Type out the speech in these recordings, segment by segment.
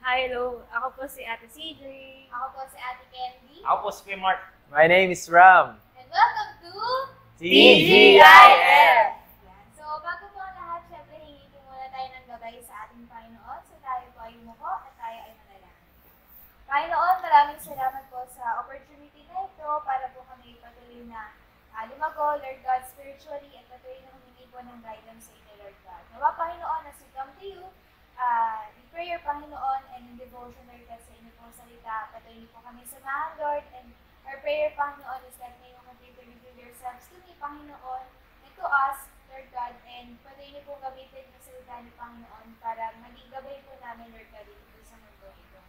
Hello, ako po si Ate CJ. Ako po si Ate Candy. Ako po si Mark. My name is Ram. And welcome to TGIF! So, bago po ang lahat, syempre hingi po muna tayo ng gabay sa ating Panginoon. So, tayo po ay umuko at tayo ay manalangin. Panginoon, maraming salamat po sa opportunity na ito para po kami patuloy na lumago, Lord God, spiritually at patuloy na humingi po ng guidance sa inyo, Lord God. Nawa, Panginoon, as we come to you, in prayer, Panginoon, and in devotion, Lord God, sa inyo pong salita, patuloy niyo po kami samahan, Lord, and our prayer, Panginoon, is that may you continue to reveal yourselves to me, Panginoon, and to us, Lord God, and patuloy niyo pong gamitin yung salita niyo, Panginoon, para maging gabay po namin, Lord God, dito sa mundo ito.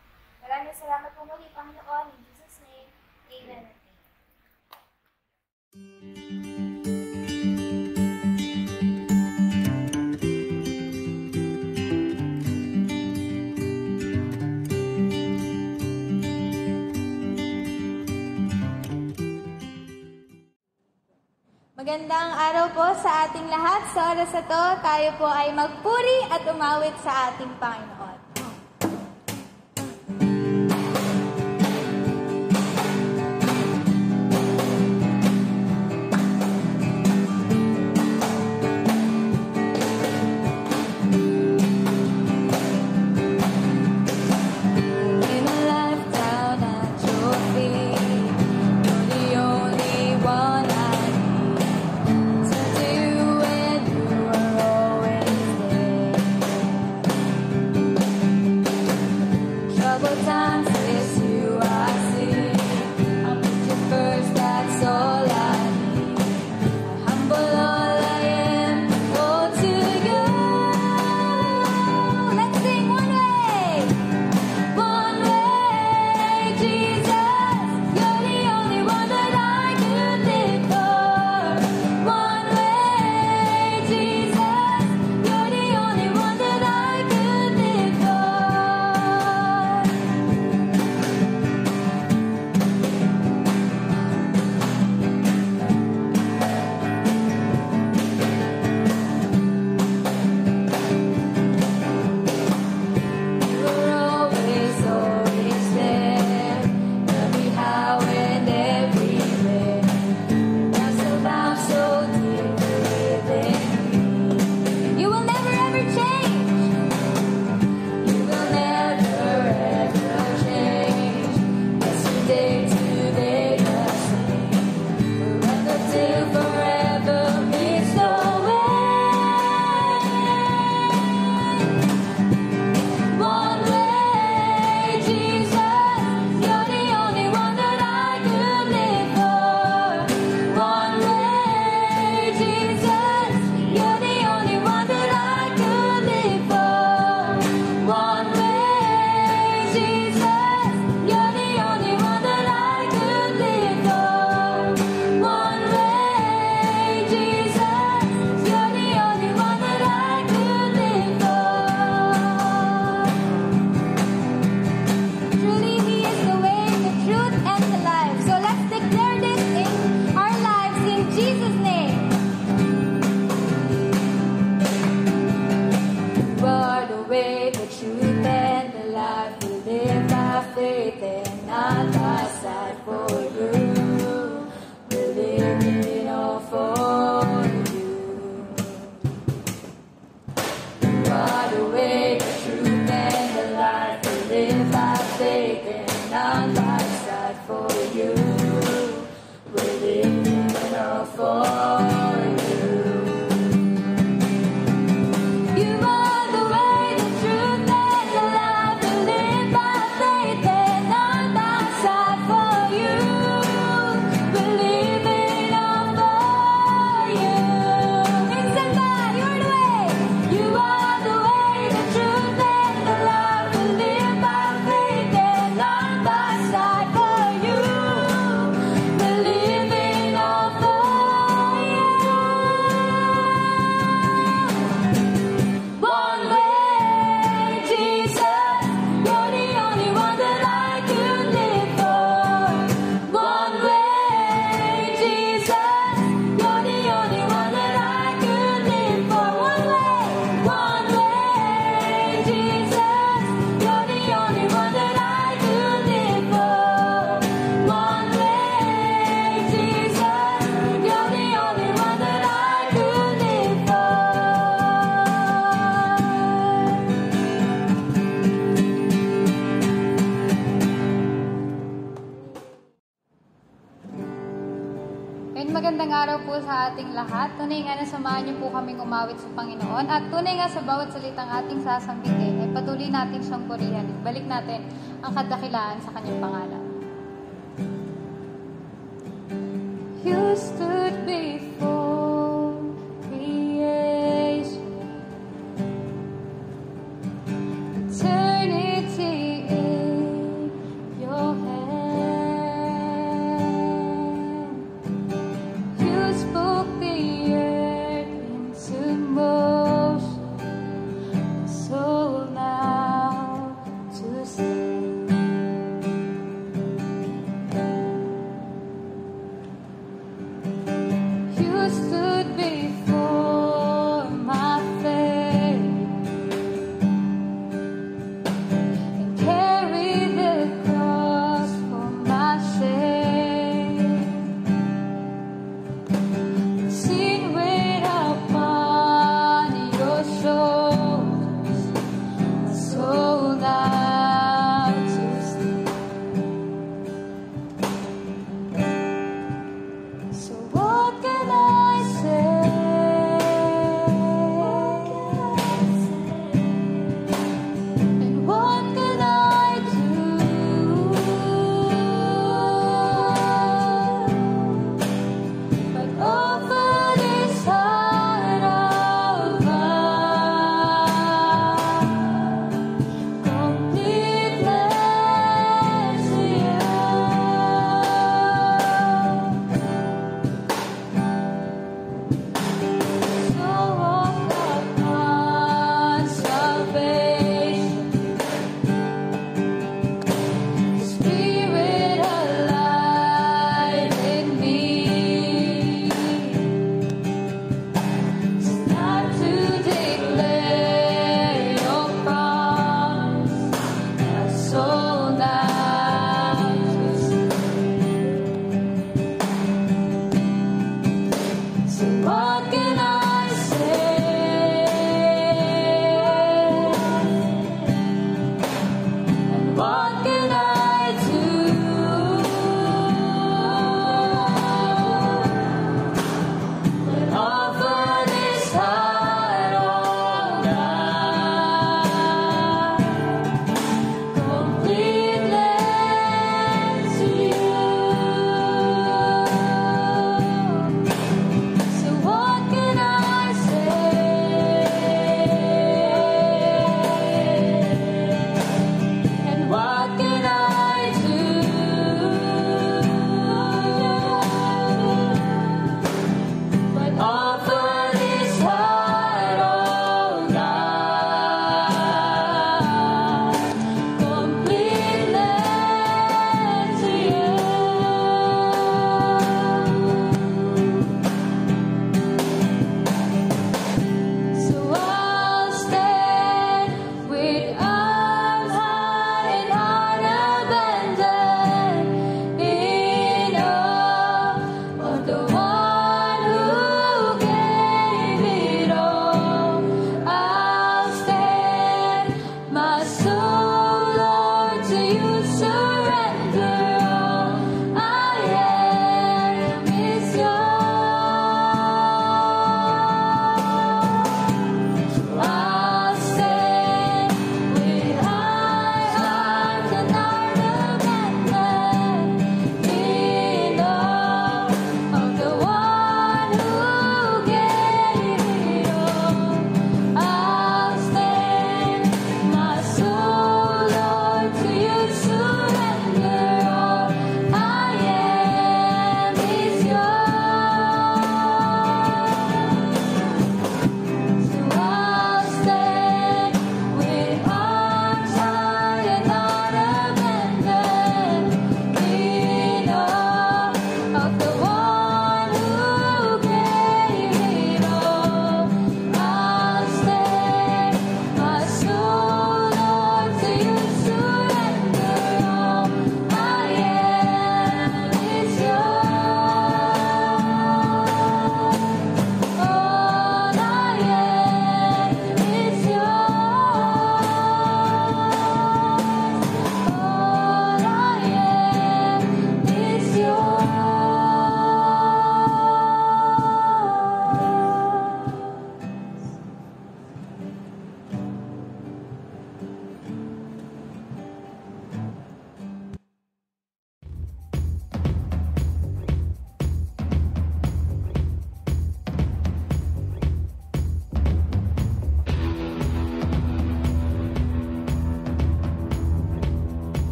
Maraming salamat po muli, Panginoon, in Jesus' name, Amen. Magandang araw po sa ating lahat. Sa oras na to, tayo po ay magpuri at umawit sa ating Panginoon. Thank you. for you. You are the way, the truth, and the life. To live by faith and not by sight for you. Believing all for you. Inside God, you're the way. You are the way, the truth, and the life. To live by faith and not by sight for you. Believing all for you. One way, Jesus, you're the only one that I could live for. One way, Jesus, you're the only one that I could live for. One way, Jesus, you're the only one that I could live for. One way, Jesus, you're the only one that I could live for. And magandang araw po sa ating lahat. Tunay nga na samahan niyo po kaming umawit sa Panginoon at tunay nga sa bawat salitang ating sasambitin ay patuloy natin siyang purihan at balik natin ang kadakilaan sa kanyang pangalan. You stood before creation, eternity in your hand. You spoke the earth into motion, so now to stand.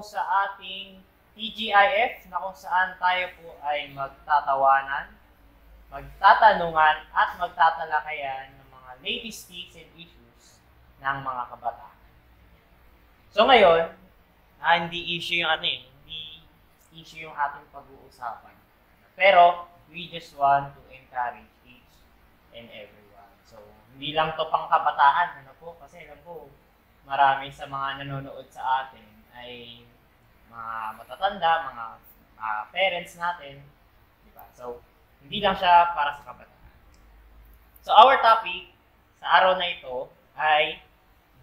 po sa ating TGIF na kung saan tayo po ay magtatawanan, magtatanungan at magtatalakayan ng mga latest tips and issues ng mga kabataan. So ngayon, hindi issue yung hindi issue yung ating pag-uusapan. Pero we just want to encourage each and everyone. So hindi lang to pang kabataan, kasi alam ko marami sa mga nanonood sa atin ay mga matatanda, mga parents natin, di ba? So hindi lang siya para sa kabataan. So our topic sa araw na ito ay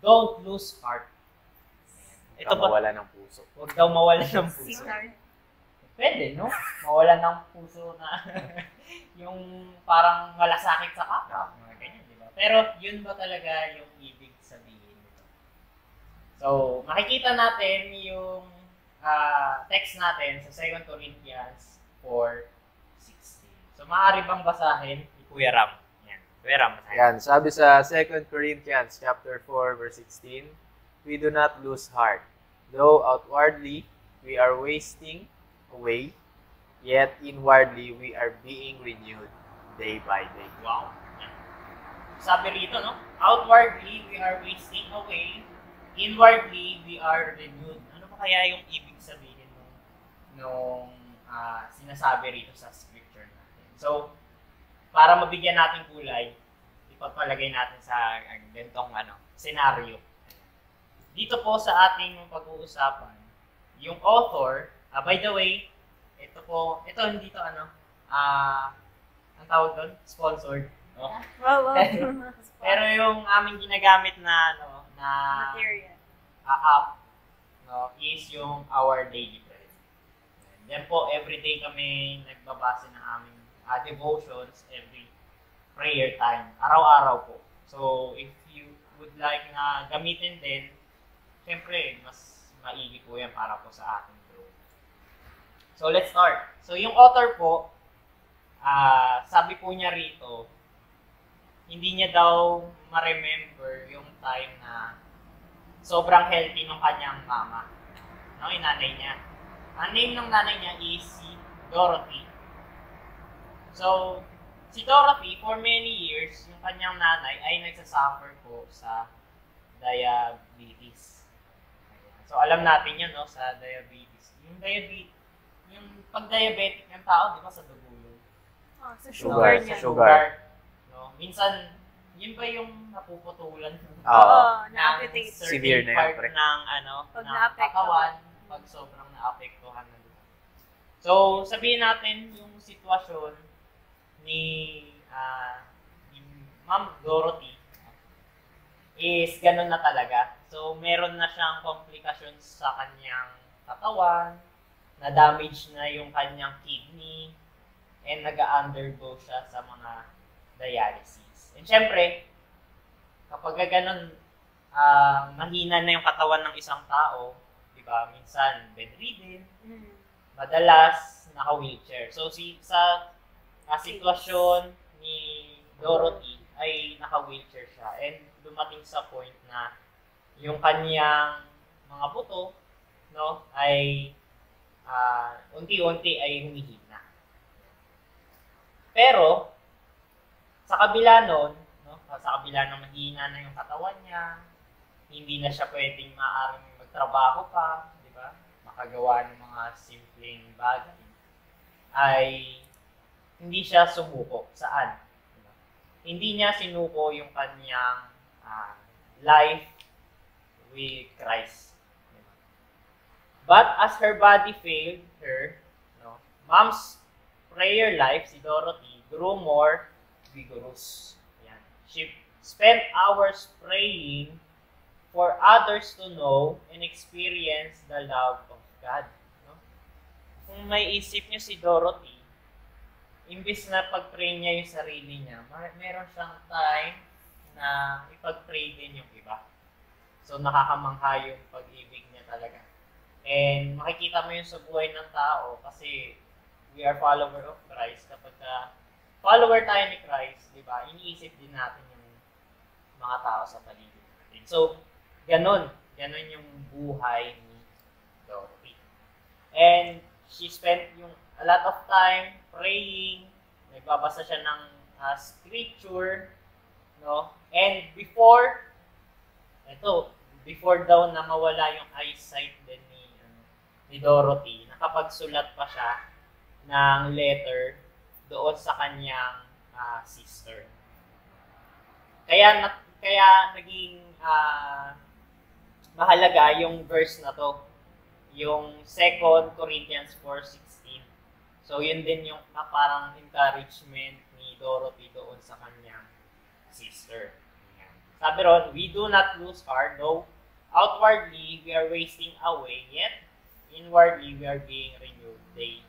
don't lose heart. Ito mawala ng puso. Huwag daw mawala ng puso. Pwede, no? Mawala ng puso na yung parang malasakit sa kapwa. Mga ganyan, di ba? Pero yun ba talaga yung ibig sabihin nito? So, makikita natin yung text natin sa 2 Corinthians 4:16. So, maaari bang basahin ni Kuya Ram? Yan. Kuya Ram, basahin. Yan, sabi sa 2 Corinthians chapter 4 verse 16, we do not lose heart, though outwardly we are wasting away, yet inwardly we are being renewed day by day. Wow. Yan. Sabi rito, no? Outwardly, we are wasting away. Inwardly, we are renewed. Ano pa kaya yung ibig sabihin nung sinasabi rito sa scripture natin? So, para mabigyan natin kulay, ipagpalagay natin sa ganitong senaryo. Dito po sa ating pag-uusapan, yung author, by the way, ito hindi to ang tawag doon? Sponsored. No? Wow. Pero yung aming ginagamit na Material. app, no, is yung Our Daily Bread. And then po, everyday kami nagbabase ng aming devotions every prayer time. Araw-araw po. So, if you would like na gamitin din, syempre, mas maigi po yan para po sa ating group. So, let's start. So, yung author po, sabi po niya rito, hindi niya daw ma-remember yung time na sobrang healthy ng kanyang mama. No, yung nanay niya. Ang name ng nanay niya is si Dorothy. So, si Dorothy, for many years, yung kanyang nanay ay nagsasuffer po sa diabetes. So, alam natin yun, no, sa diabetes. Yung pag-diabetic ng tao, di ba, sa dugo yun? Sa Sugar, sugar niya. sa sugar. No? Minsan, yun ba yung napuputulan Oo, ng na-amputate. certain Severe na yun, part pre. ng, Pag ng naapektuhan. katawan pag sobrang naapektuhan na doon. So, sabihin natin yung sitwasyon ni Ma'am Dorothy is ganun na talaga. So, meron na siyang complications sa kanyang katawan, na-damage na yung kanyang kidney, and nag-undergo siya sa mga dialysis. And syempre, kapag ganun, mahina na yung katawan ng isang tao, di ba, minsan bedridden, madalas naka-wheelchair. So, sa sitwasyon ni Dorothy ay naka-wheelchair siya. And dumating sa point na yung kanyang mga buto, no, ay unti-unti ay humihina. Pero, sa kabila nun, no, sa kabila ng mahina na yung katawan niya, hindi na siya pwedeng maaaring magtrabaho pa, di ba? Makagawa ng mga simpleng bagay, ay hindi siya sumuko. Saan? Diba? Hindi niya sinuko yung kanyang life with Christ. Diba? But as her body failed her, no, Mom's prayer life, si Dorothy, grew more vigorous. Yan. She spent hours praying for others to know and experience the love of God. No? Kung may isip niyo si Dorothy, imbis na pag-pray niya yung sarili niya, meron siyang time na ipag-pray din yung iba. So, nakakamangha yung pag-ibig niya talaga. And makikita mo yun sa buhay ng tao kasi we are follower of Christ. Kapag follower tayo ni Christ, di ba, iniisip din natin yung mga tao sa paligid natin. So, ganun yung buhay ni Dorothy. And she spent a lot of time praying, nagbabasa siya ng scripture, no? And before daw na mawala yung eyesight din ni Dorothy, nakapagsulat pa siya ng letter doon sa kanyang sister. Kaya naging mahalaga yung verse na to, yung 2 Corinthians 4:16. So yun din yung parang encouragement ni Dorothy doon sa kanyang sister. Sabi ron, we do not lose heart, though outwardly we are wasting away, yet inwardly we are being renewed day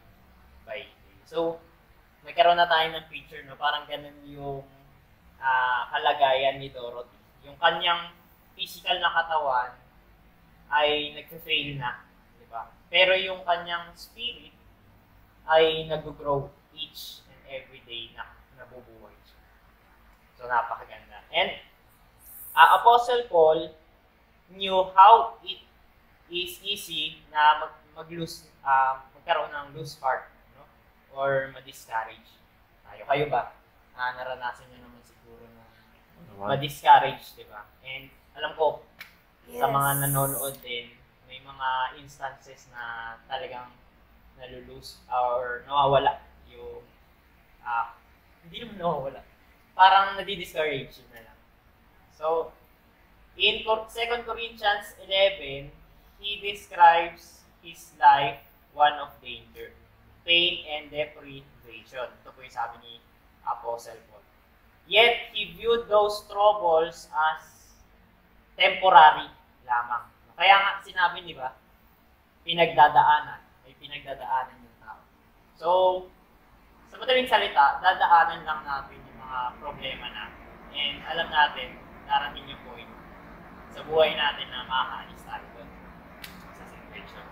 by day. So, nagkaroon na tayo ng picture, no? Parang ganun yung kalagayan ni Dorothy. Yung kanyang physical na katawan ay nagfe-fail na, di ba? Pero yung kanyang spirit ay nag-grow each and every day na nabubuhay siya. So, napakaganda. And Apostle Paul knew how it is easy na magkaroon ng loose heart, no? Or ma-discourage tayo. Kayo ba? Naranasan nyo naman siguro na ma-discourage, di ba? And alam ko, sa mga nanonood din, may mga instances na talagang nalulose or nawawala yung hindi naman nawawala. Parang nadi-discourage na lang. So, in 2 Corinthians 11, he describes his life one of danger, pain, and deprivation. Ito po yung sabi ni Apostle Paul. Yet, he viewed those troubles as temporary lamang. Kaya nga sinabi, di ba, pinagdadaanan. May pinagdadaanan yung tao. So, sa madaling salita, dadaanan lang natin yung mga problema natin. And alam natin, darating yung point sa buhay natin na makakaalis tayo doon sa situation.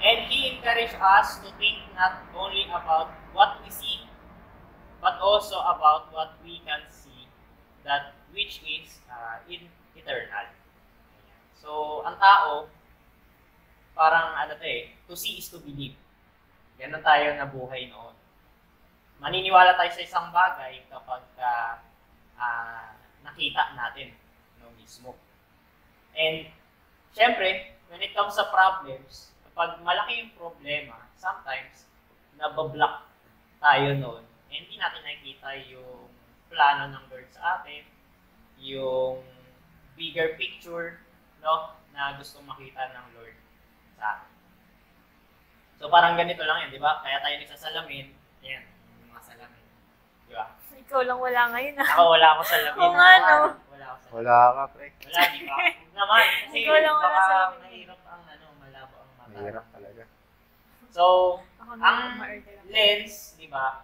And he encouraged us to think not only about what we see, but also about what we can see, that which is eternal. So, ang tao, parang to see is to believe. Ganun tayo nabuhay noon. Maniniwala tayo sa isang bagay kapag nakita natin mismo. And, syempre, when it comes sa problems, kapag malaki yung problema, sometimes, nabablock tayo noon. And hindi natin nakikita yung plano ng Lord sa atin, yung bigger picture, no, na gustong makita ng Lord sa atin. So, parang ganito lang yan, di ba? Kaya tayo nagsasalamin, yan, yung mga salamin. Di ba? Ikaw lang wala ngayon Ako wala ako salamin. Oo nga, no? Wala ako salamin. Wala ka, pre. Wala, di ba? Huwag naman. Kasi Ikaw lang wala baka salamin. mahirap ang malabo ang mata. Mahirap talaga. So, Ako na ang ma-order lang. lens, di ba?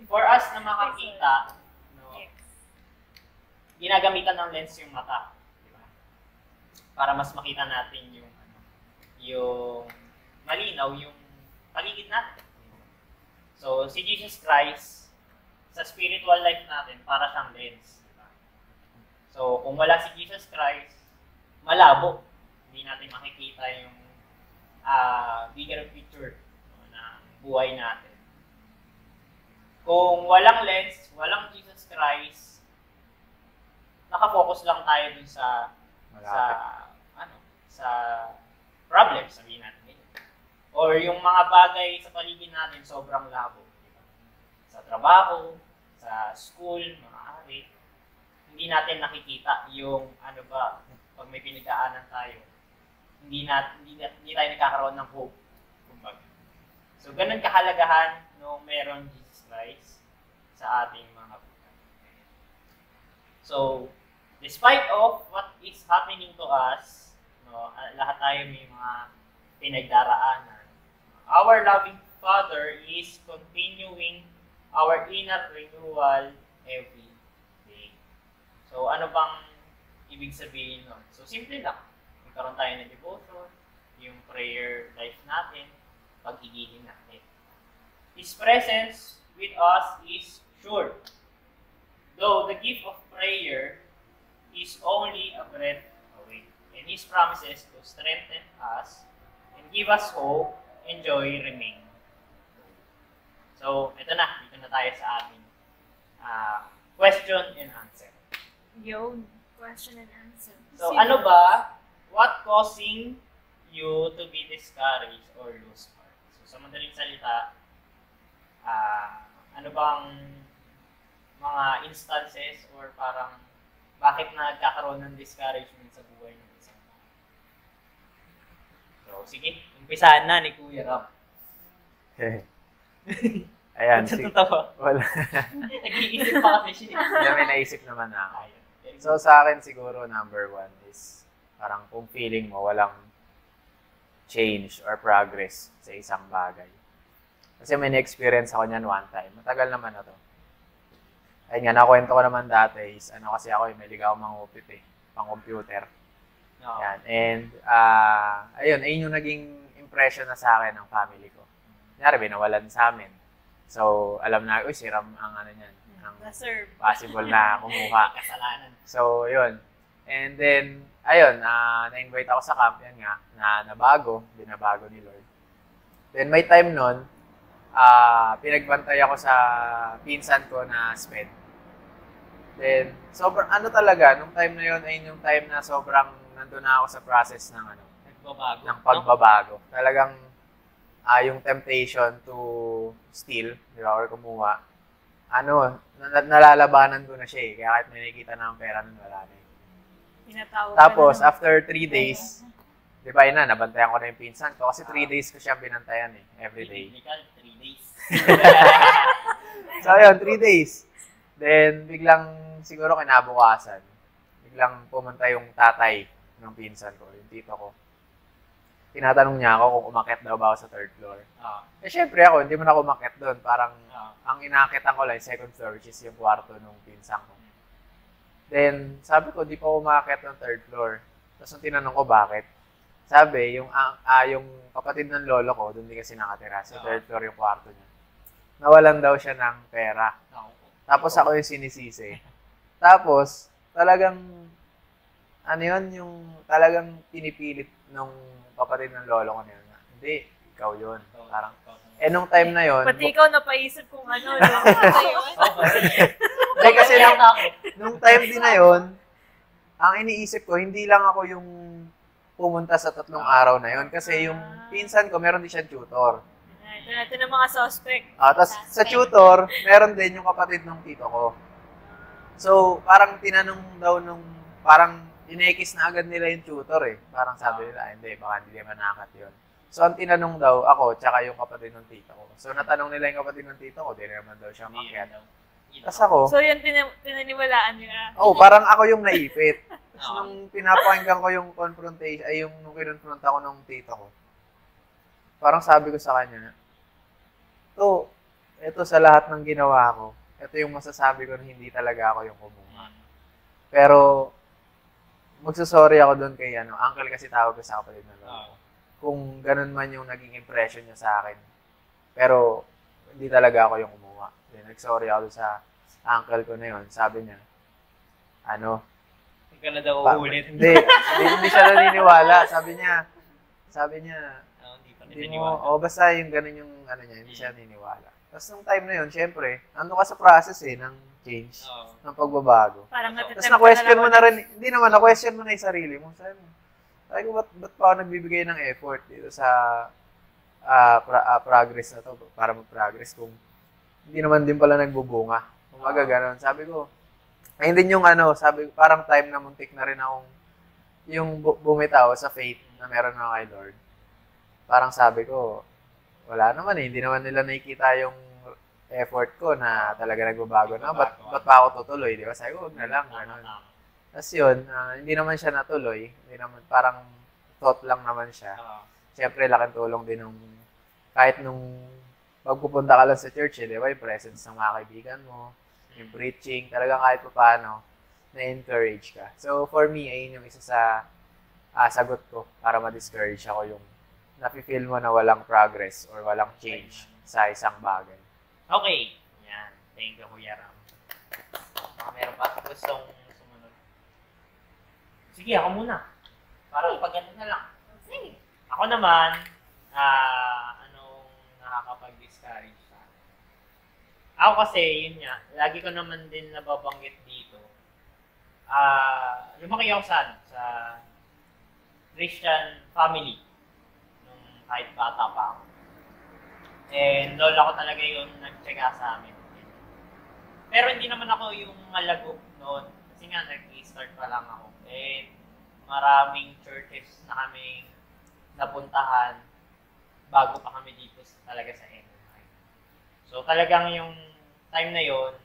For us na makakita, no, ginagamitan ng lens yung mata, di ba? Para mas makita natin yung malinaw yung paligid natin. So, si Jesus Christ, sa spiritual life natin, para siyang lens. Diba? So, kung wala si Jesus Christ, malabo. Hindi natin makikita yung bigger picture ng buhay natin. Kung walang lens, walang Jesus Christ, nakafocus lang tayo dun sa problem, sabihin natin. Or yung mga bagay sa paligid natin, sobrang labo. Diba? Sa trabaho, sa school, mga ari, hindi natin nakikita yung pag may pinagdaanan tayo, hindi tayo nagkakaroon ng hope. Kumbaga. So, ganun kahalagahan nung meron Jesus Christ sa ating mga buhay. So, despite of what is happening to us, no, lahat tayo may mga pinagdaraanan. Our loving Father is continuing our inner renewal every day. So, ano bang ibig sabihin nun? So, simple lang. Magkaroon tayo ng devotion, yung prayer life natin, pag-igihin natin. His presence with us is sure. Though the gift of prayer is only a breath away. And His promises to strengthen us and give us hope and joy remain. So, ito na. Dito na tayo sa ating question and answer. Yun. Question and answer. So, ano ba, what causing you to be discouraged or lose heart? So, sa madaling salita, ano bang mga instances or parang bakit nagkakaroon ng discouragement sa buhay ng isang tao? So, sige, umpisahan na ni Kuya Ram. Ayan. Sa totoo, Wala. nag-iisip pa kasi siya. Hindi, may naisip naman na ako. Ayun. Very So, sa akin siguro, number one is parang kung feeling mo walang change or progress sa isang bagay. Kasi may na-experience ako niyan one time. Matagal naman na to. Ayun nga, nakwento ko naman dati is, kasi ako may ligaw mangupit pang computer. No. Yan. And, ayun yung naging impression na sa akin ng family ko. Kunyari, binawalan sa amin. So, alam na, si Ram ang niyan. Ang Deserve. possible na kumuha. Kasalanan. So, yun. And then, ayun, na-invite ako sa camp, yan nga, binabago ni Lord. Then, may time nun, pinagbantay ako sa pinsan ko na SPED. Then, sobrang, talaga, nung time na yun, ay yung time na sobrang nandun na ako sa process ng, Nagbabago. ng pagbabago. Talagang, yung temptation to steal, di ba, or kumuha, nalalabanan ko na siya eh. Kaya kahit may nakikita na ang pera nun, wala na eh. Tinatawag Tapos, ka na after 3 days, di ba yun na, nabantayan ko na yung pinsan ko. Kasi 3 days ko siya binantayan eh, every day. Technical, 3 days. So, yun, 3 days. Then, biglang, siguro kinabukasan, biglang pumunta yung tatay ng pinsan ko, yung tito ko. Tinatanong niya ako kung umakyat daw ba ako sa 3rd floor. Eh, syempre ako, hindi mo na ako umakyat doon. Parang, ang inaakyatan ko lang, 2nd floor, which is yung kwarto ng pinsan ko. Then, sabi ko, di pa ako umakyat ng 3rd floor. Tapos, nung tinanong ko bakit, sabi, yung kapatid ng lolo ko, doon di kasi nakatira. Sa 3rd floor yung kwarto niya. Nawalan daw siya ng pera. Tapos, ako yung sinisisi. Tapos, talagang, yung talagang pinipilit nung kapatid ng lolo ko niya. Hindi, ikaw yun. Parang, nung time na yun, Pati ikaw napaisip kung ano, no? Ano yun? hindi kasi nung time din na yun, ang iniisip ko, hindi lang ako yung pumunta sa 3 araw na yun. Kasi yung pinsan ko, meron din siyang tutor. Ito na mga suspect. Tapos sa tutor, meron din yung kapatid ng tito ko. So, parang tinanong daw parang inekis na agad nila yung tutor eh. Parang sabi nila, hindi, baka hindi naman nakakat yun. So, ang tinanong daw ako, tsaka yung kapatid ng tito ko. So, natanong nila yung kapatid ng tito ko, di naman daw siya makiat. Tapos ako, So, yun, pinaniwalaan nila. parang ako yung naipit. Tapos nung pinapakinggan ko yung confrontation, nung kinonfront ako ng tito ko, parang sabi ko sa kanya, ito sa lahat ng ginawa ko, ito yung masasabi ko na hindi talaga ako yung kumuha. Pero, magsasorry ako doon kay uncle kasi tawag ko sa kapatid na lolo. Kung ganun man yung naging impression niya sa akin. Pero, hindi talaga ako yung kumuha. Then, nag-sorry ako sa uncle ko na yun. Sabi niya, Hindi ka na daw uulit. hindi siya naniniwala. Sabi niya, Hindi pa hindi naniniwala. mo, basta yung ganun yung niya, hindi siya naniniwala. Tapos nung time na yun, syempre, ando ka sa process ng change, ng pagbabago. Parang Tapos natitempt na-question ka mo na rin, hindi naman, na-question mo na yung sarili mo. Sabi ko, ba't pa ako nagbibigay ng effort dito sa progress na to, para mag-progress kung hindi naman din pala nagbubunga. Kung ganun. Sabi ko, ayun din yung sabi ko, parang time na muntik na rin akong yung bumitaw sa faith na meron na kay Lord. Parang sabi ko, wala naman hindi naman nila nakikita yung effort ko na talaga nagbabago na. Ba't pa ako tutuloy, di ba? Sabi ko, huwag na lang. Tapos yun, hindi naman siya natuloy. Hindi naman, parang thought lang naman siya. Siyempre, laking tulong din kahit nung pagpupunta ka lang sa church, di ba? Yung presence ng mga kaibigan mo, yung preaching, talagang kahit pa paano, na-encourage ka. So, for me, ayun yung isa sa sagot ko para ma-discourage ako yung nafe-feel mo na walang progress or walang change sa isang bagay. Okay. Yan. Thank you, Kuya Ram. Meron pa gustong sumunod. Sige, ako muna. Parang pag ano na lang. Sige. Ako naman, anong nakakapag-discourage sa akin? Ako kasi, yun nga, lagi ko naman din nababanggit dito. Lumaki ako sa Christian family nung kahit bata pa ako. And lola ko talaga yung nagtsaga sa amin. Pero hindi naman ako yung malago noon. Kasi nga, nag-start pa lang ako. And maraming churches na kaming napuntahan bago pa kami dito talaga sa NMI. So talagang yung time na yon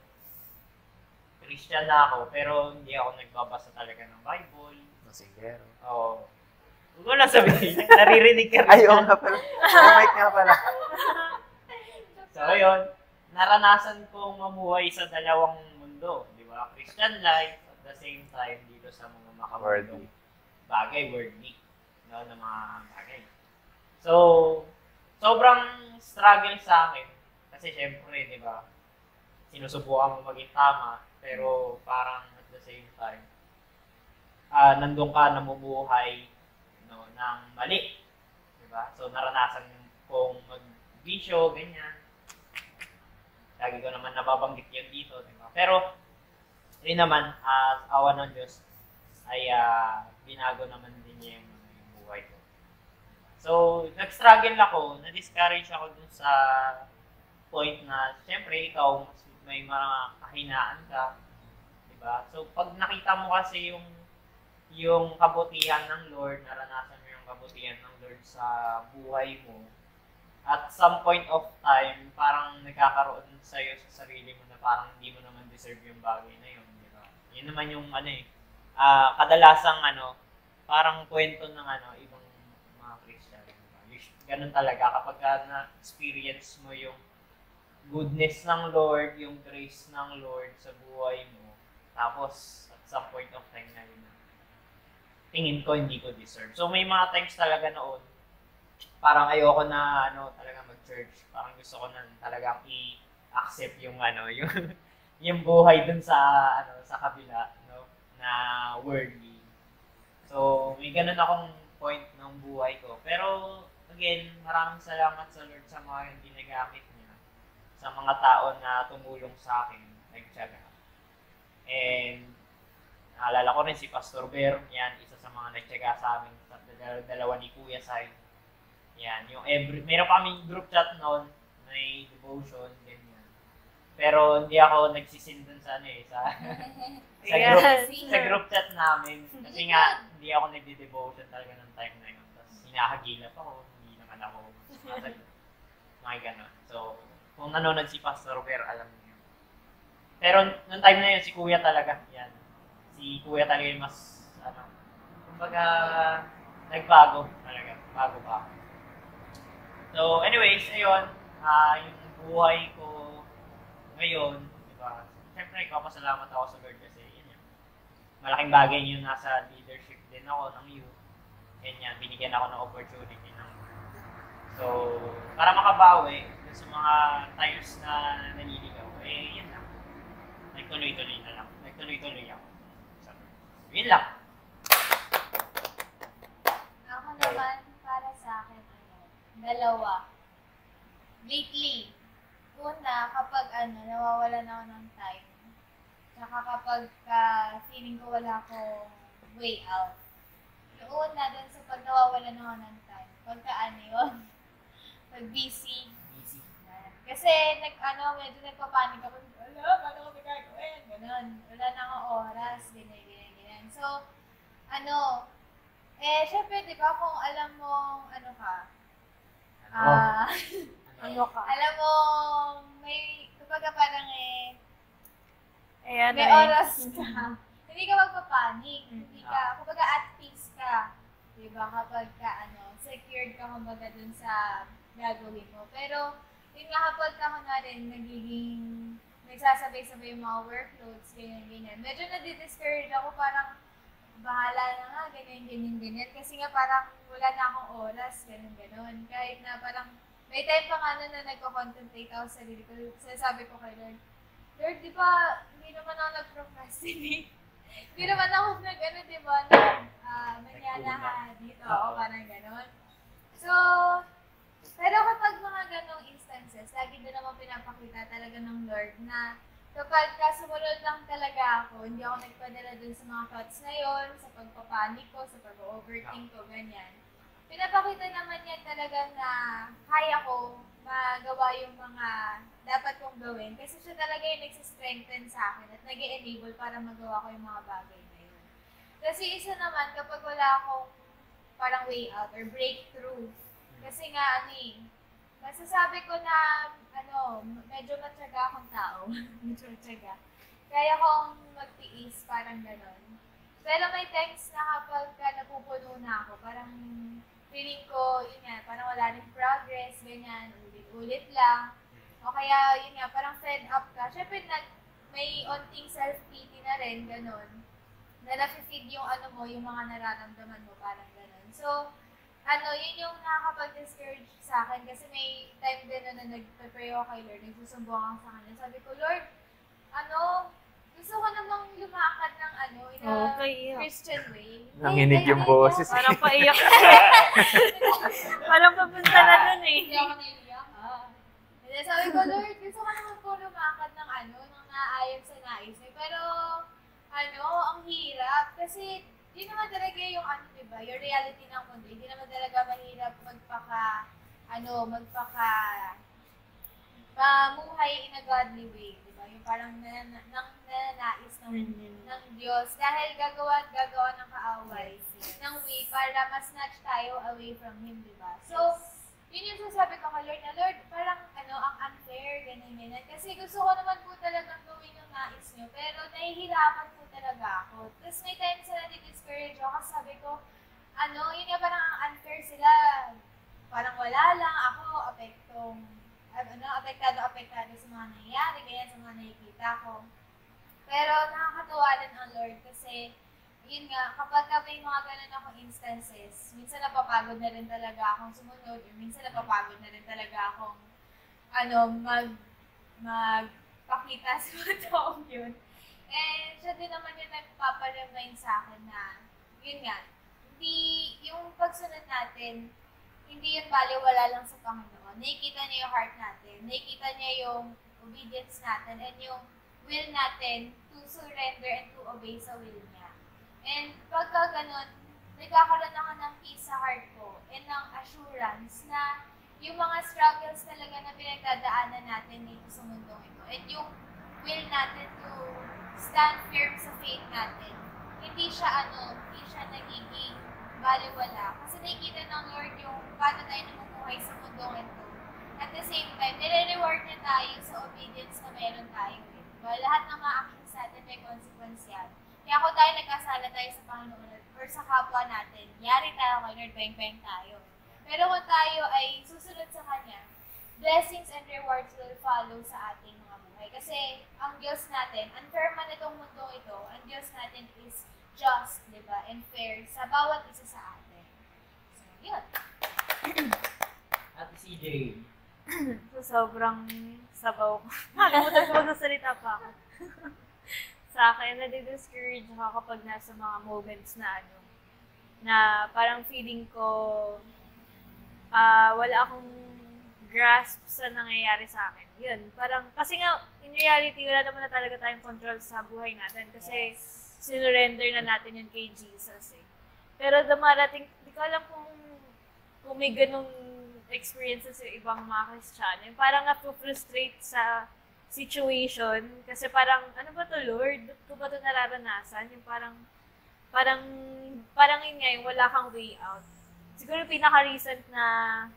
Christian na ako, pero hindi ako nagbabasa talaga ng Bible. Masingero. Oo. Huwag ko lang sabihin, naririnig ka rin. Ay, oo nga pala. May mic nga pala. So ayun, naranasan kong mamuhay sa dalawang mundo, di ba? Christian life at the same time dito sa mga makamundong bagay, worldly, no, na mga bagay. So, sobrang struggle sa akin kasi syempre, di ba? Sinusubukan mo maging tama, pero parang at the same time, nandun ka namumuhay no, ng mali. Di ba? So, naranasan kong mag-bisyo, ganyan. Lagi ko naman nababanggit yun dito, di ba? Pero, yun naman, awa ng Diyos, ay binago naman din niya yung buhay ko. So, nag-struggle ako, na-discourage ako dun sa point na, siyempre, ikaw, may mga kahinaan ka, di ba? So, pag nakita mo kasi yung kabutihan ng Lord, naranasan mo yung kabutihan ng Lord sa buhay mo, at some point of time, parang nagkakaroon sa'yo sa sarili mo na parang hindi mo naman deserve yung bagay na yun, di ba? Yun naman yung kadalasang parang kwento ng ibang mga Christian. Ganun talaga kapag na-experience mo yung goodness ng Lord, yung grace ng Lord sa buhay mo, tapos at some point of time na yun, tingin ko hindi ko deserve. So may mga times talaga noon, parang ayoko na talaga mag-church. Parang gusto ko na talagang i-accept yung yung buhay dun sa sa kabila, no, na worldly. So may ganun akong point ng buhay ko. Pero again, maraming salamat sa Lord sa mga ginagamit niya, sa mga tao na tumulong sa akin, nagtiyaga. And naalala ko rin si Pastor Ber, yan, isa sa mga nagtiyaga sa amin, dalawa ni Kuya Sai. Yan, yung meron kaming group chat noon, may devotion, ganyan. Pero hindi ako nagsisin dun sa sa group chat namin. Kasi nga, hindi ako nagdi-devotion talaga ng time na yun. Tapos hinahagilap ako, hindi naman ako sumasagot. Mga ganun. So, kung nanonood si Pastor Ver, alam niyo. Pero nung time na yun, si Kuya talaga, yan. Si Kuya talaga yung mas, kumbaga, nagbago talaga. Bago pa ako. So, anyways, ayun, yung buhay ko ngayon, di ba? Siyempre, nagpapasalamat ako sa Lord kasi yun yun. Malaking bagay yung nasa leadership din ako ng youth. Ganyan, binigyan ako ng opportunity ng Lord. So, para makabawi sa mga times na naniligaw, yun lang. Nagtuloy-tuloy na lang. Nagtuloy-tuloy ako. So, yun lang. Ako naman, para sa akin, dalawa. Lately, una, kapag nawawalan ako ng time, tsaka kapag feeling ko wala akong way out. Yung una, dun sa pag nawawalan ako ng time, yun, pag busy. Kasi, medyo nagpapanik ako, paano ko gagawin? Ganun. Wala na akong oras, ganyan. So, syempre, di ba, kung alam mong, alam mo, kumbaga parang Ayan, may oras ka. Hindi ka magpapanik. Hindi ka, kumbaga at peace ka. Diba? Kapag secured ka kumbaga dun sa gagawin mo. Pero, yun nga kapag nagiging, nagsasabay-sabay yung mga workloads, ganyan. Medyo nadi-discourage ako, parang, bahala na nga, ganyan. Kasi nga parang wala na akong oras, ganun. Kahit na parang, may time pa nga na nagko-contemplate ako sa sarili ko. Sabi ko kay Lord, di ba, hindi naman ako nag-procrastinate. Hindi naman ako nag-ano, di ba, manyana dito ako, parang gano'n. So, pero kapag mga ganong instances, lagi din naman pinapakita talaga ng Lord na kapag sumunod lang talaga ako, hindi ako nagpadala dun sa mga thoughts na yon, sa pagpapanik ko, sa pag-overthink ko, ganyan. Pinapakita naman yan talaga na kaya ko magawa yung mga dapat kong gawin. Kasi siya talaga yung nagsistrengthen sa akin at nag-enable para magawa ko yung mga bagay na yun. Kasi isa naman, kapag wala akong parang way out or breakthrough, kasi nga, masasabi ko na, medyo matyaga akong tao. Medyo matyaga. Kaya akong magtiis, parang gano'n. Pero may times na kapag napupuno na ako, parang feeling ko, yun nga, parang wala rin progress, ganyan, ulit-ulit lang. O kaya, yun nga, parang fed up ka. Siyempre, may onting self-pity na rin, gano'n. Na nafe-feed yung yung mga nararamdaman mo, parang gano'n. So, yun yung nakakapag-discourage sa akin kasi may time din na nag-pray ako kay Lord, nagsusumbong ako sa kanya. Sabi ko, Lord, gusto ko namang lumakad ng in a Christian way. Nanginig yung boses. Parang paiyak. Parang papunta na dun eh. Hindi ako naiiyak. And sabi ko, Lord, gusto ko naman po lumakad ng ng naayon sa nais mo. Pero, ang hirap. Kasi, di naman talaga yung diba, yung reality ng mundo. Hindi naman talaga mahirap mamuhay in a godly way, diba? Yung parang nananais ng Diyos. Dahil gagawa ng kaaway, ng way para ma-snatch tayo away from Him, diba? So, yun yung sasabi ko kay Lord na, Lord, parang ang unfair, ganyan. Kasi gusto ko naman po talagang gawin yung nais nyo, pero nahihirapan po talaga ako. Tapos may times na discourage ako kasi sabi ko, yun nga parang ang unfair sila. Parang wala lang ako, apektado sa mga nangyayari, ganyan sa mga nakikita ko. Pero nakakatuwa din ang Lord kasi, yun nga, kapag may mga ganun akong instances, minsan napapagod na rin talaga akong sumunod, or minsan napapagod na rin talaga akong, magpakita sa mga taong yun. And siya din naman yung nagpaparemind sa akin na, yun nga, hindi, yung pagsunod natin, hindi yun baliwala lang sa Panginoon. Nakikita niya yung heart natin, nakikita niya yung obedience natin, and yung will natin to surrender and to obey sa will niya. And pagka ganun, nagkakaroon ako ng peace sa heart ko and ng assurance na yung mga struggles talaga na pinagdadaanan natin dito sa mundong ito and yung will natin to stand firm sa faith natin, hindi siya nagiging baliwala. Kasi nakikita ng Lord yung paano tayo namumuhay sa mundong ito. At the same time, nire-reward niya tayo sa obedience na meron tayo. Diba? Lahat ng mga actions natin may consequence yan. Kaya kung tayo nagkasala tayo sa Panginoon or sa kapwa natin, yari tayo kay Lord, bang-bang tayo. Pero kung tayo ay susunod sa Kanya, blessings and rewards will follow sa ating mga buhay. Kasi ang Diyos natin, unfair man itong mundo ito, ang Diyos natin is just, di ba, and fair sa bawat isa sa atin. So, yun. At CJ. So, sobrang sabaw ko. Nakalimutan ko magsasalita pa ako. Sa akin, nadi-discourage ako kapag nasa mga moments na parang feeling ko wala akong grasp sa nangyayari sa akin. Yun, parang, kasi nga, in reality, wala naman na talaga tayong control sa buhay natin kasi sinurrender na natin yun kay Jesus eh. Pero dumarating, di ko alam kung may ganung experiences sa ibang mga Kristiyano. Yung parang na-frustrate sa situation kasi parang, ano ba to Lord? Ba't ko ba ito nararanasan? Yung parang yun nga, yung wala kang way out. Siguro pinaka-recent na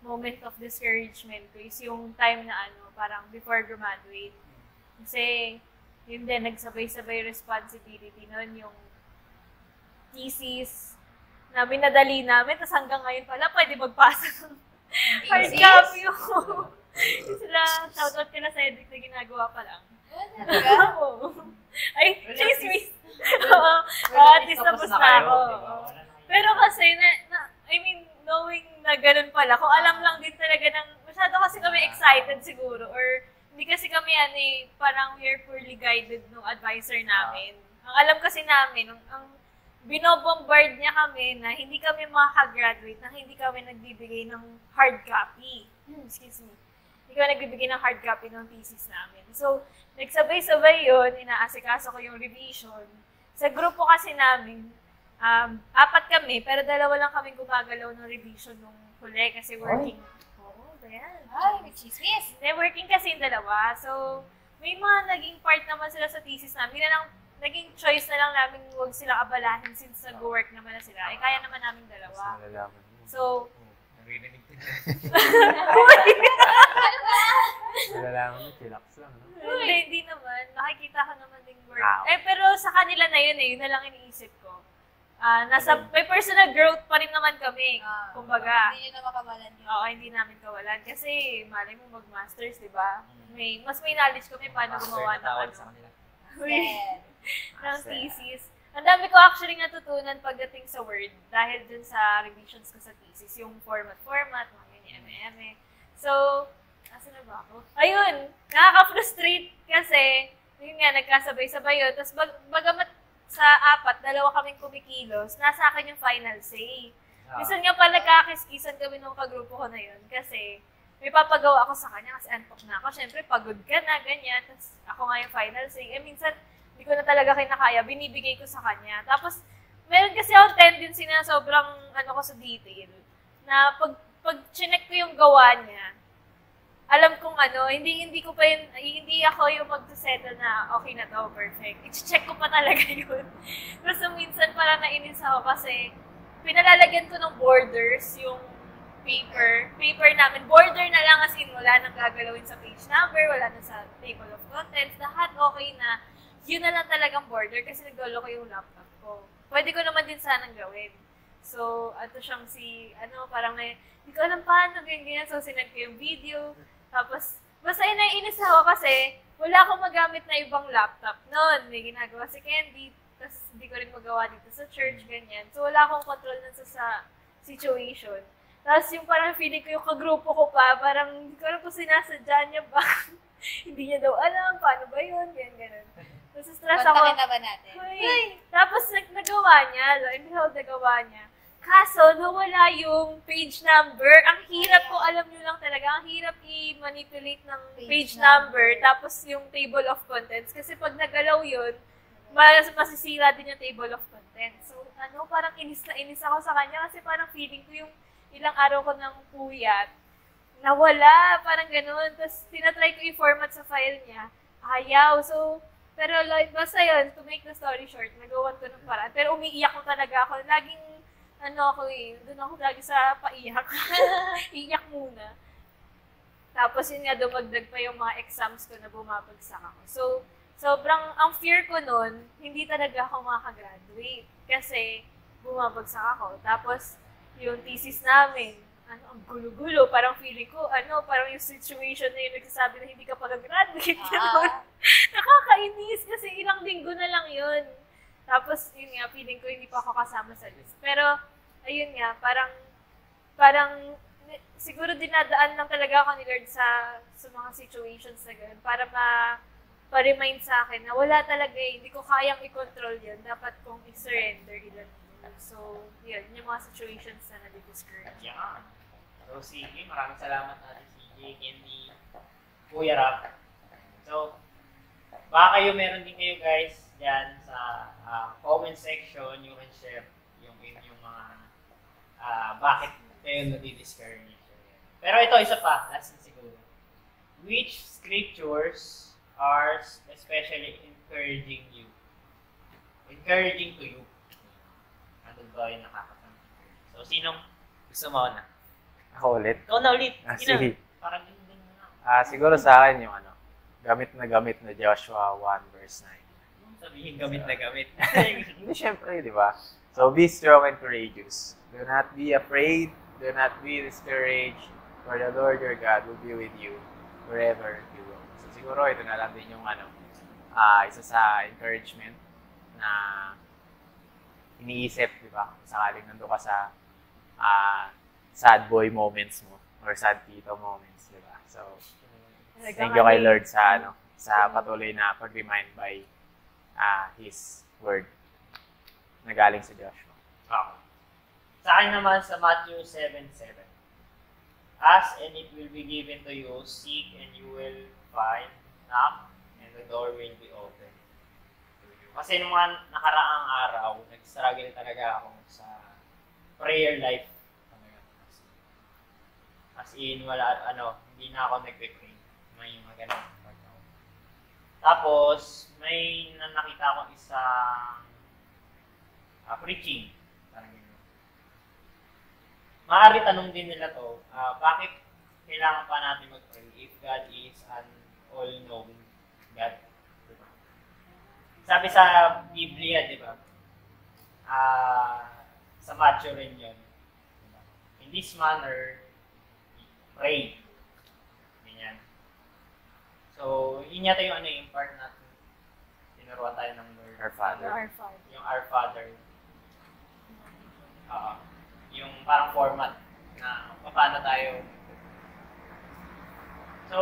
moment of discouragement ko is yung time na parang before graduate. Kasi, yun din, nagsabay-sabay responsibility noon yung thesis na minadali namin, tapos hanggang ngayon pala, pwede magpasa ng hard copy yung sila, shoutout kila sa edit na ginagawa pa lang. Oo. Ay, chismis! Oo, at least tapos na ako. Pero kasi, knowing na ganun pala, kung alam lang din talaga masyado kasi kami excited siguro, or hindi kasi kami parang we're poorly guided nung advisor namin. Ang alam kasi namin, ang binobombard niya kami na hindi kami makakagraduate, na hindi kami nagbibigay ng hard copy. Excuse me. Hindi kami nagbibigay ng hard copy ng thesis namin. So, nagsabay-sabay yun, inaasikaso ko yung revision. Sa grupo kasi namin, 4 kami, pero 2 lang kami gumagalaw ng revision nung huli kasi working. Oo, ayan. Ay, may chismis. Hindi, working kasi yung 2. So, may mga naging part naman sila sa thesis namin. Naging choice na lang namin huwag sila abalahin since nag-work naman na sila. Eh, kaya naman namin 2. Nalalaman mo. So, Narinig ko na. Nalalaman mo, chillax lang. No? hindi naman. Nakikita ko naman din work. Wow. Pero sa kanila na yun yun na lang iniisip ko. May personal growth pa rin naman kami. Kumbaga. Hindi nyo na makabalan yun. Oo, hindi namin kawalan. Kasi, malay mo mag-masters, di ba? Mas may knowledge kami paano gumawa ng Tawag sa kanila. ng thesis. Ang dami ko actually natutunan pagdating sa Word dahil dun sa revisions ko sa thesis. Yung format, mga ganyan, eme. So, asa na ba ako? Ayun, nakaka-frustrate kasi, yun nga, nagkasabay-sabay yun. Tapos, bagamat sa 4, 2 kaming kumikilos, nasa akin yung final say. Minsan nga pa nagkakakiskisan kami nung kagrupo ko na yun kasi may papagawa ako sa kanya kasi antok na ako. Siyempre, pagod ka na, ganyan. Tapos ako nga yung final say. Minsan, hindi ko na talaga kinakaya. Binibigay ko sa kanya. Tapos, meron kasi akong tendency na sobrang ko sa detail. Na pag chinek ko yung gawa niya, alam kong hindi ako yung mag-settle na okay na to, perfect. I-check ko pa talaga yun. Pero minsan parang nainis ako kasi pinalalagyan ko ng borders yung paper namin. Border na lang as in, wala nang gagalawin sa page number, wala na sa table of contents. Lahat okay na. Yun na lang talagang border kasi naglolo ko yung laptop ko. Pwede ko naman din sanang gawin. So, ato siyang parang hindi ko alam paano, ganyan. So, sinend ko yung video. Tapos, basta naiinis ako kasi wala akong magamit na ibang laptop noon. May ginagawa si Candy, tapos hindi ko rin magawa dito sa church, ganyan. So, wala akong control na sa situation. Tapos, yung parang feeling ko yung kagrupo ko pa, parang hindi ko alam kung sinasadya niya ba. Hindi niya daw alam, paano ba yun, ganyan. Tapos, stress ako. Kontakin na ba natin? Tapos, nagawa niya. Kaso, nawala yung page number. Ang hirap ko, alam nyo lang talaga, ang hirap i-manipulate ng page number, tapos yung table of contents. Kasi pag nagalaw yun, masisira din yung table of contents. So, parang inis na inis ako sa kanya kasi parang feeling ko yung ilang araw ko ng puyat, nawala, parang ganun. Tapos, tinatry ko i-format sa file niya. Ayaw. So, pero basta yun, to make the story short, nagawan ko ng paraan. Pero umiiyak ko talaga ako. Laging, doon ako lagi sa paiyak. Iiyak muna. Tapos yun nga, dumagdag pa yung mga exams ko na bumabagsak ako. So, ang fear ko nun, hindi talaga ako makagraduate. Kasi, bumabagsak ako. Tapos, yung thesis namin, ang gulo-gulo. Parang feeling ko, parang yung situation na yung nagsasabi na hindi ka pag-graduate. Nakakainis kasi ilang linggo na lang yun. Tapos, yun nga, feeling ko hindi pa ako kasama sa list. Pero, ayun nga, parang siguro dinadaan lang talaga ako ni Lord sa mga situations na gano'n para pa-remind sa akin na wala talaga hindi ko kayang i-control yun. Dapat kong i-surrender ilan. So, yun, yung mga situations na nadi-discourage. Yeah. So, sige, maraming salamat natin CJ, Candy, Kuya Rab. So, baka meron din kayo guys dyan sa comment section, you can share yung mga bakit kayo nadi-discourage. Pero ito, isa pa, last na siguro. Which scriptures are especially encouraging to you? Ano ba yung nakakatampi? So, sinong gusto mo na? Ako ulit? Ikaw na ulit. Sige. Parang ganun na. Siguro sa akin yung gamit na Joshua 1 verse 9. Sabihin gamit na gamit. Hindi, syempre, di ba? So, be strong and courageous. Do not be afraid. Do not be discouraged. For the Lord your God will be with you wherever you go. So, siguro, ito na lang din yung isa sa encouragement na iniisip, di ba? Kung sakaling nandun ka sa sad boy moments mo or sad tito moments, di ba? So, thank you kay Lord sa patuloy na pag-remind by His word na galing sa Joshua. Okay. Sa akin naman sa Matthew 7:7. Ask and it will be given to you. Seek and you will find. Knock and the door will be open. Kasi nung mga nakaraang araw, nag-struggle talaga ako sa prayer life. As in, wala, hindi na ako nagpe-pray. May mga ganun. Tapos, may nakita ko isang preaching. Parang gano'n. Maaari tanong din nila to, bakit kailangan pa natin mag-pray if God is an all-knowing God? Diba? Sabi sa Biblia, di ba? Sa Matthew rin yun. Diba? In this manner, pray. Ganyan. So, yun yata yung yung part natin. Tinuruan tayo ng Lord. Our Father. Our Father. Yung Our Father. Yung parang format na paano tayo. So,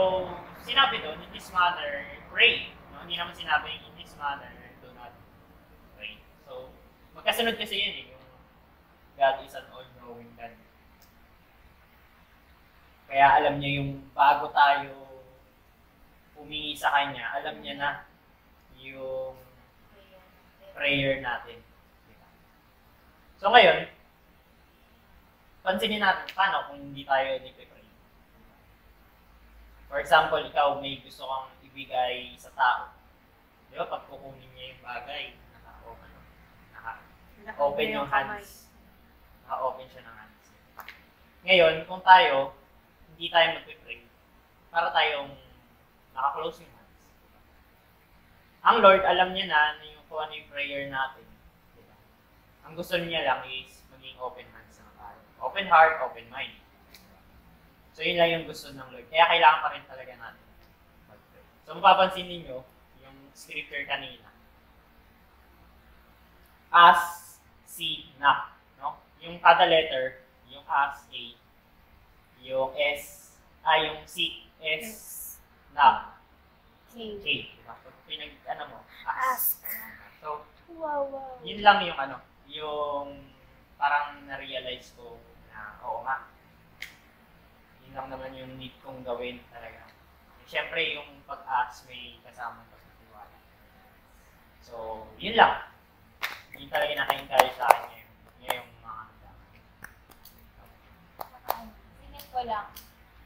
sinabi doon, in this manner, pray. No? Hindi naman sinabi, in this manner, do not pray. So, magkasunod kasi yun eh. Yung God is an all-knowing God. Kaya alam niya yung bago tayo humingi sa Kanya, alam niya na yung prayer natin. So ngayon, pansinin natin paano kung hindi tayo nagpe-pray. For example, ikaw may gusto kang ibigay sa tao. Di ba, pag kukunin niya yung bagay, naka-open yung hands. Naka-open siya ng hands. Ngayon, kung tayo, hindi tayo magpe-pray, para tayong naka-close yung hands. Ang Lord, alam niya na kung ano yung prayer natin. Diba? Ang gusto niya lang is maging open hands na tayo. Open heart, open mind. So, yun lang yung gusto ng Lord. Kaya kailangan pa rin talaga natin mag-pray. So, mapapansin ninyo, yung scripture kanina. Ask, seek, knock. No? Yung kada letter, yung ask, A. Yung S, yung seek, S. Knock, Okay. K. Diba? So, mo, Ask. So, Wow. yun lang yung yung parang na-realize ko na, oo nga, yun lang naman yung need kong gawin talaga. Siyempre, yung pag-ask may kasamang pagtitiwala. So, yun lang. Yun talaga naka-encourage sa akin ngayong mga Singit ko lang.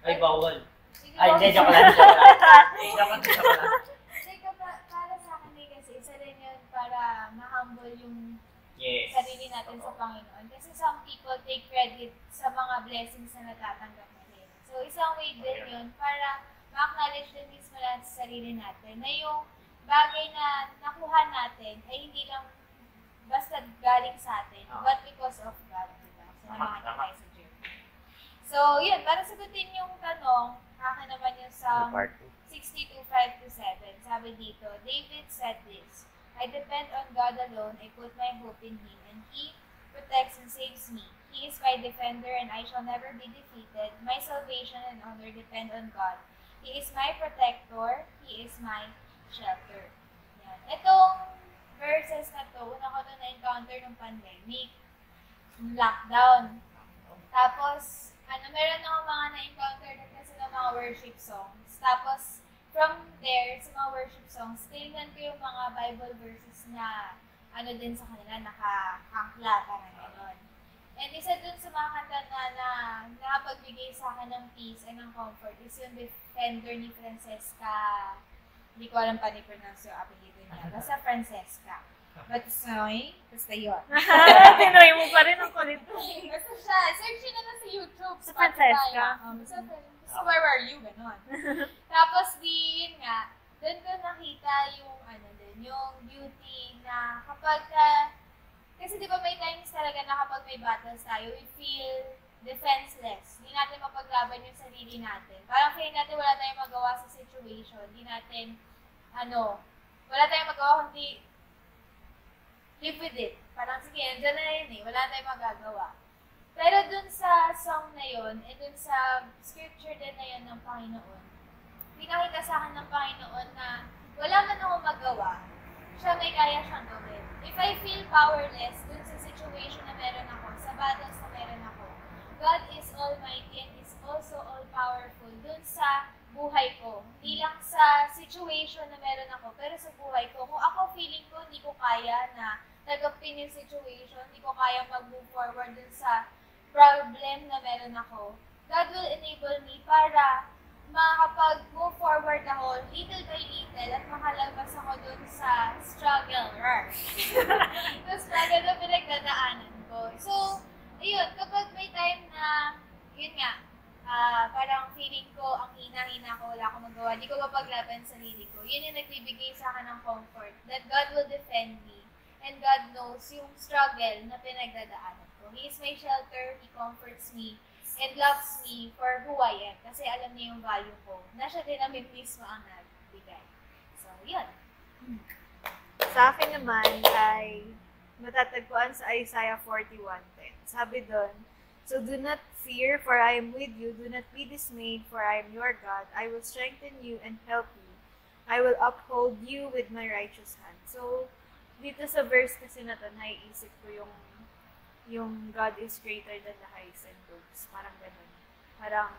Ay, bawal. Sige, Ay, hindi, joke lang. lang. Joke lang. Para sa akin din kasi, isa rin yun para ma-humble yung Yes. sarili natin sa Panginoon. Kasi some people take credit sa mga blessings na natatanggap natin. So, isang way din yun para ma-acknowledge din mismo lang sa sarili natin na yung bagay na nakuha natin ay hindi lang basta galing sa atin, but because of God, diba? So, naman tayo sa journey. So, yun, para sagutin yung tanong, akin naman yung sa Part 62:5-7. Sabi dito, David said this, I depend on God alone, I put my hope in Him, and He protects and saves me. He is my defender, and I shall never be defeated. My salvation and honor depend on God. He is my protector, He is my shelter. Yan. Itong verses na to, una ko na na-encounter ng pandemic, yung lockdown. Tapos, meron ako mga na-encounter din kasi ng mga worship songs. Tapos, from there, sa mga worship songs, tinignan ko yung mga Bible verses na din sa kanila, nakahangla, parang gano'n. And isa dun sa mga kanta na nakapagbigay sa akin ng peace and ng comfort is yung Defender ni Francesca. Hindi ko alam pa ni-pronounce yung apelido niya. Basta Francesca. But soy, basta yun. Tinoy mo pa rin ang kulit. Basta siya, search nyo na lang sa YouTube. Sa Francesca. So where are you? Ganon. Tapos yun nga, doon ko nakita yung yung beauty na kapag, kasi di ba may times talaga na kapag may battles tayo, we feel defenseless. Hindi natin mapaglaban yung sarili natin. Parang feeling natin wala tayong magawa sa situation. Hindi natin, wala tayong magawa kundi live with it. Parang sige, andyan na yun eh. Wala tayong magagawa. Pero dun sa song na yun, and dun sa scripture din na yun ng Panginoon, pinakita sa akin ng Panginoon na wala man ako magawa, siya may kaya siyang gawin. If I feel powerless dun sa situation na meron ako, sa battles na meron ako, God is almighty and is also all-powerful dun sa buhay ko. Hindi lang sa situation na meron ako, pero sa buhay ko. Kung ako feeling ko, hindi ko kaya na tagapin yung situation, hindi ko kaya mag-move forward dun sa problem na meron ako, God will enable me para makapag-move forward ako little by little at makalabas ako dun sa struggle. Yung struggle na pinagdadaanan ko. So, ayun, kapag may time na, yun nga, parang feeling ko, ang hina-hina ko, wala akong magawa, di ko mapaglaban sa sarili ko. Yun yung nagbibigay sa akin ng comfort, that God will defend me, and God knows yung struggle na pinagdadaanan ko. He is my shelter, He comforts me, and loves me for who I am, kasi alam niya yung value ko, na siya din namin mismo ang nagbigay. So, yun. Sa akin naman ay matatagpuan sa Isaiah 41:10. Sabi doon, "So do not fear, for I am with you. Do not be dismayed, for I am your God. I will strengthen you and help you. I will uphold you with my righteous hand." So, dito sa verse kasi na to, naiisip ko yung God is greater than the highs and lows. Parang ganun. Parang,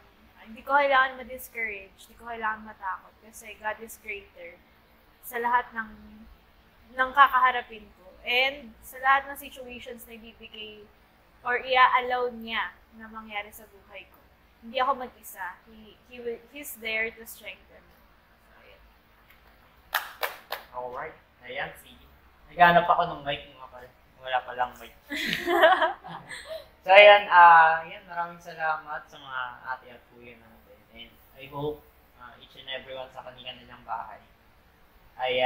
hindi ko kailangan ma-discourage, hindi ko kailangan matakot, kasi God is greater sa lahat ng kakaharapin ko. And sa lahat ng situations na ibibigay or i-allow niya na mangyari sa buhay ko. Hindi ako mag-isa. He's there to strengthen me. So, ayan. Alright. Ayan, sige. Naghanap ako ng mic mga pala. Wala palang mic. So, ayan, maraming salamat sa mga ate at kuya natin. And I hope each and everyone sa kanilang bahay ay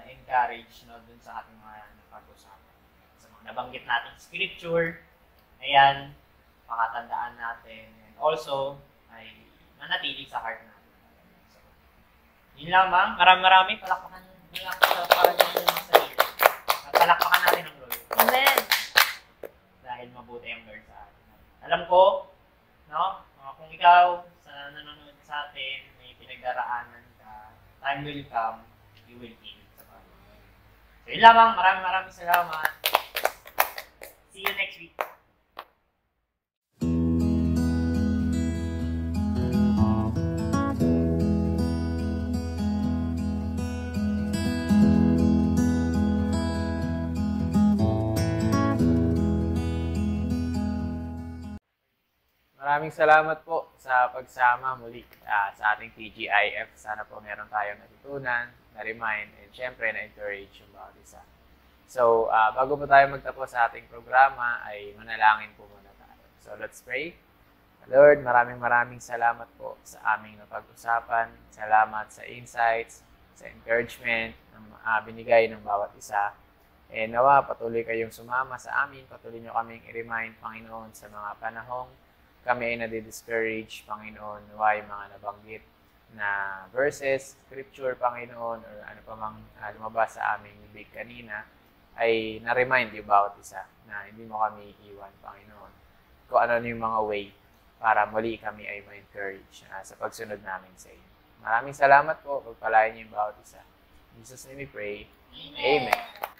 na-encourage dun sa ating mga napag-usapan. Sa mga nabanggit natin scripture, ayan, pakatandaan natin. And also, ay manatili sa heart natin. So, yun lamang. Marami-marami. Palakpakan nyo yung sarili. At palakpakan natin ang Lord. Amen. Dahil mabuti ang Lord sa atin. Alam ko, no? Kung ikaw sa nanonood sa atin, may pinagdaraanan ka, time will come, you will heal sa Panginoon. So yun lamang. Maraming salamat. See you next week. Maraming salamat po sa pagsama muli sa ating TGIF. Sana po meron tayong natutunan, na-remind, and syempre na-encourage yung bawat isa. So, bago po tayo magtapos sa ating programa, ay manalangin po muna tayo. So, let's pray. Lord, maraming salamat po sa aming napag-usapan. Salamat sa insights, sa encouragement na binigay ng bawat isa. And nawa, patuloy kayong sumama sa amin. Patuloy nyo kaming i-remind, Panginoon, sa mga panahong kami ay nadi-discourage, Panginoon, naway mga nabanggit na verses, scripture, Panginoon, or ano pa mang lumabas sa aming bibig kanina, ay na-remind yung bawat isa na hindi mo kami iwan, Panginoon. Kung ano yung mga way para muli kami ay ma-encourage sa pagsunod namin sa iyo. Maraming salamat po. Pagpalain niyo yung bawat isa. In Jesus' name we pray. Amen.